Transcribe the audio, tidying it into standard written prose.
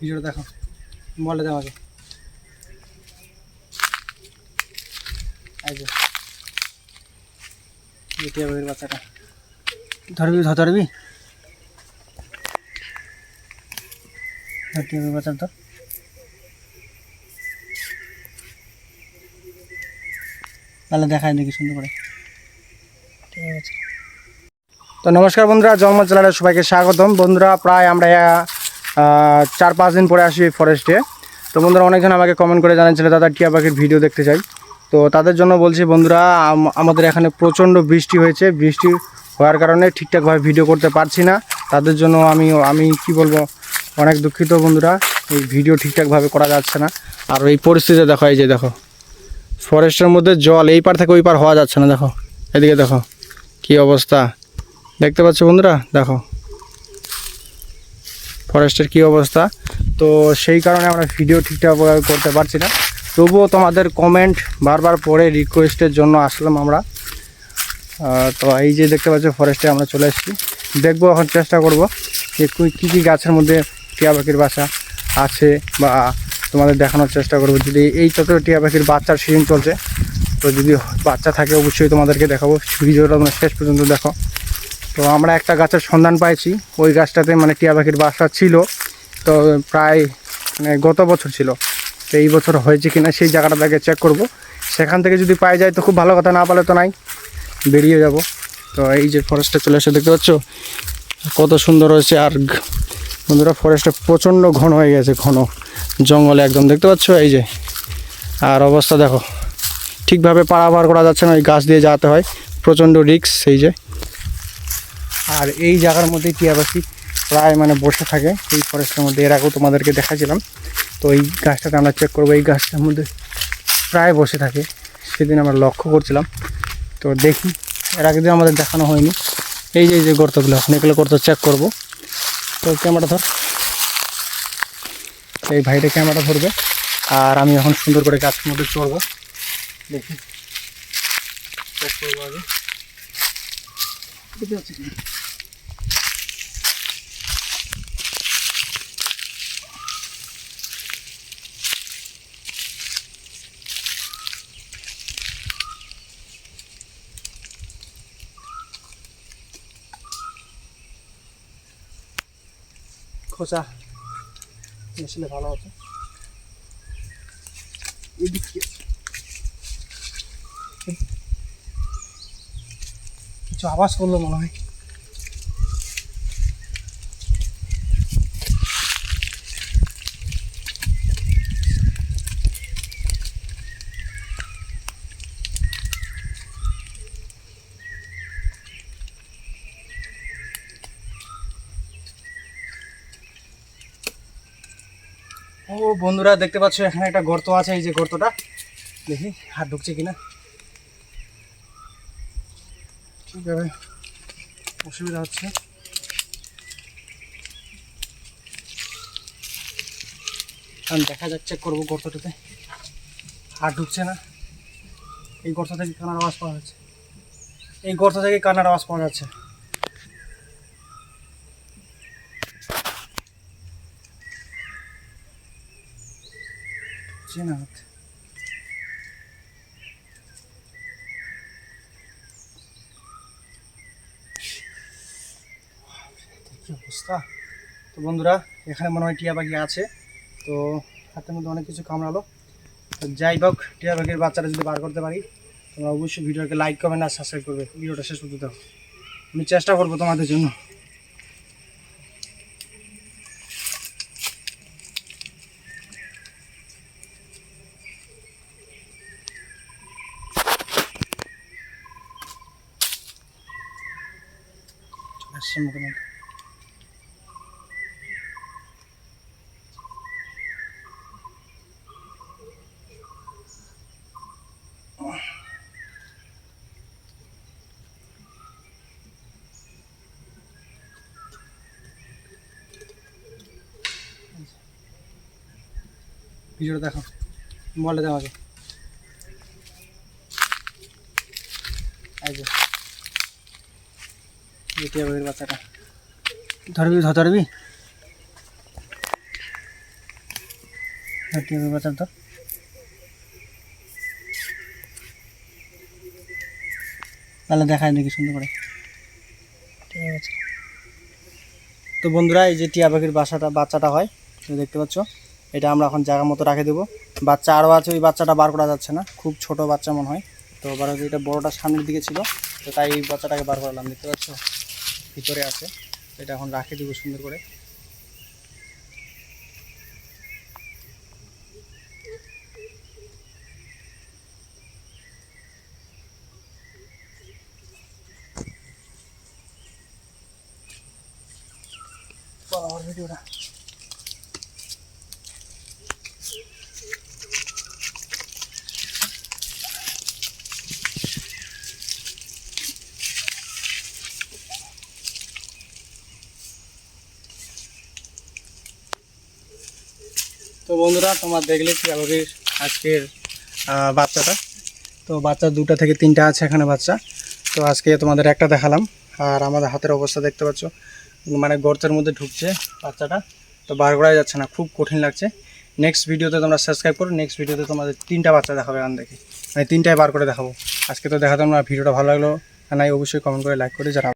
ভিডিওটা দেখো, মোবাইলটা দাও আগে। এই যে টিয়া পাখির বাচ্চাটা ধরবি ধরবি টিয়া পাখির বাচ্চা ধর। তাহলে দেখায় দেখি সুন্দর করে। ঠিক আছে, তো নমস্কার বন্ধুরা, জঙ্গল চ্যানেলে সবাইকে স্বাগতম। বন্ধুরা প্রায় আমরা 4-5 দিন পরে আসি ফরেস্টে। তো বন্ধুরা অনেকজন আমাকে কমেন্ট করে জানাচ্ছিল দাদা টিয়া পাখির ভিডিও দেখতে চাই। তো তাদের জন্য বলছি বন্ধুরা, আমাদের এখানে প্রচণ্ড বৃষ্টি হয়েছে। বৃষ্টি হওয়ার কারণে ঠিকঠাকভাবে ভিডিও করতে পারছি না। তাদের জন্য আমি কি বলবো, অনেক দুঃখিত বন্ধুরা। এই ভিডিও ঠিকঠাকভাবে করা যাচ্ছে না। আর এই পরিস্থিতি দেখো, এই যে দেখো ফরেস্টের মধ্যে জল, এই পার থেকে ওই পার হওয়া যাচ্ছে না। দেখো এদিকে দেখো কি অবস্থা, দেখতে পাচ্ছ বন্ধুরা, দেখো ফরেস্টের কি অবস্থা। তো সেই কারণে আমরা ভিডিও ঠিকঠাকভাবে করতে পারছি না। তবুও তোমাদের কমেন্ট বারবার পড়ে রিকোয়েস্টের জন্য আসলাম আমরা। তো এই যে দেখতে পাচ্ছ ফরেস্টে আমরা চলে এসেছি। দেখবো এখন, চেষ্টা করব যে কী কী গাছের মধ্যে টিয়া পাখির বাসা আছে, বা তোমাদের দেখানোর চেষ্টা করব। যদি এই তত টিয়া পাখির বাচ্চার সিজন চলছে, তো যদি বাচ্চা থাকে অবশ্যই তোমাদেরকে দেখাবো। ভিডিওটা তোমরা শেষ পর্যন্ত দেখো। তো আমরা একটা গাছের সন্ধান পাইছি, ওই গাছটাতে মানে টিয়া পাখির বাসা ছিল। তো প্রায় গত বছর ছিল, তো এই বছর হয়েছে কিনা সেই জায়গাটা দেখে চেক করব। সেখান থেকে যদি পাই যায় তো খুব ভালো কথা, না পেলে তো নাই, বেরিয়ে যাব। তো এই যে ফরেস্টে চলে এসে দেখতে পাচ্ছ কত সুন্দর হয়েছে। আর বন্ধুরা ফরেস্টটা প্রচণ্ড ঘন হয়ে গেছে, ঘন জঙ্গলে একদম দেখতে পাচ্ছ এই যে। আর অবস্থা দেখো, ঠিকভাবে পারাপার করা যাচ্ছে না, ওই গাছ দিয়ে যেতে হয়, প্রচণ্ড রিস্ক সেই যে। আর এই জায়গার মধ্যেই টিয়া পাখি প্রায় মানে বসে থাকে এই ফরেস্টের মধ্যে। এর আগেও তোমাদেরকে দেখাছিলাম। তো এই গাছটাতে আমরা চেক করবো, এই গাছটার মধ্যে প্রায় বসে থাকে, সেদিন আমরা লক্ষ্য করছিলাম। তো দেখি, এর আগে দিন আমাদের দেখানো হয়নি। এই যে গর্তগুলো, এখন এগুলো গর্ত চেক করবো। তো ক্যামেরা ধর, এই ভাইটা ক্যামেরাটা ধরবে, আর আমি এখন সুন্দর করে গাছের মধ্যে চড়বো। দেখি চেক করবো আগে বুঝতে পারছি কি। খোঁচা আসলে ভালো হতো। কিছু আওয়াজ করলো মনে হয়। ও বন্ধুরা দেখতে পাচ্ছ এখানে একটা গর্ত আছে। এই যে গর্তটা, দেখি হাত ঢুকছে কিনা। ঠিকভাবে অসুবিধা হচ্ছে। আমি দেখা যাক, চেক করবো গর্তটাতে। হাত ঢুকছে না। এই গর্ত থেকে কান্নার আওয়াজ পাওয়া যাচ্ছে, এই গর্ত থেকে কান্নার আওয়াজ পাওয়া যাচ্ছে। না কি অবস্থা। তো বন্ধুরা এখানে মনে হয় টিয়া পাখি আছে। তো হাতের মধ্যে অনেক কিছু কামড়ালো। তো যাই হোক, টিয়া পাখির বাচ্চাটা যদি বার করতে পারি, তোমরা অবশ্যই ভিডিওকে লাইক কমেন্ট আর সাবস্ক্রাইব করবে। ভিডিওটা শেষ পর্যন্ত দেখো, আমি চেষ্টা করবো তোমাদের জন্য। আসছে মুখে মুখে। ভিডিওটা দেখো, মোবাইলটা দাও আগে। এই যে টিয়া পাখির বাচ্চাটা ধরবি। টিয়া পাখির বাচ্চা তো তাহলে দেখায় দেখি সুন্দর করে। ঠিক আছে, তো বন্ধুরা এই যে টিয়া পাখির বাচ্চাটা হয়, দেখতে পাচ্ছ, এটা আমরা এখন জায়গা মতো রাখে দেবো। বাচ্চা আরও আছে, ওই বাচ্চাটা বার করা যাচ্ছে না, খুব ছোট বাচ্চা মনে হয়। তো এবার এটা বড়টা সামনের দিকে ছিল, তো তাই এই বাচ্চাটাকে বার করালাম। দেখতে পাচ্ছ ভিতরে আছে, এটা এখন রাখে দেবো সুন্দর করে। ভিডিওটা তো বন্ধুরা তোমার দেখলে টিয়া পাখির আজকের বাচ্চাটা। তো বাচ্চা 2টা থেকে 3টা আছে এখানে বাচ্চা। তো আজকে তোমাদের একটা দেখালাম। আর আমাদের হাতের অবস্থা দেখতে পাচ্ছ, মানে গর্তের মধ্যে ঢুকছে বাচ্চাটা, তো বার করাই যাচ্ছে না, খুব কঠিন লাগছে। নেক্সট ভিডিওতে তোমরা সাবস্ক্রাইব করো, নেক্সট ভিডিওতে তোমাদের 3টা বাচ্চা দেখাবে আন দেখি, মানে 3টায় বার করে দেখাবো। আজকে তো দেখাতাম না। ভিডিওটা ভালো লাগলো নাই অবশ্যই কমেন্ট করে লাইক করে জানাবো।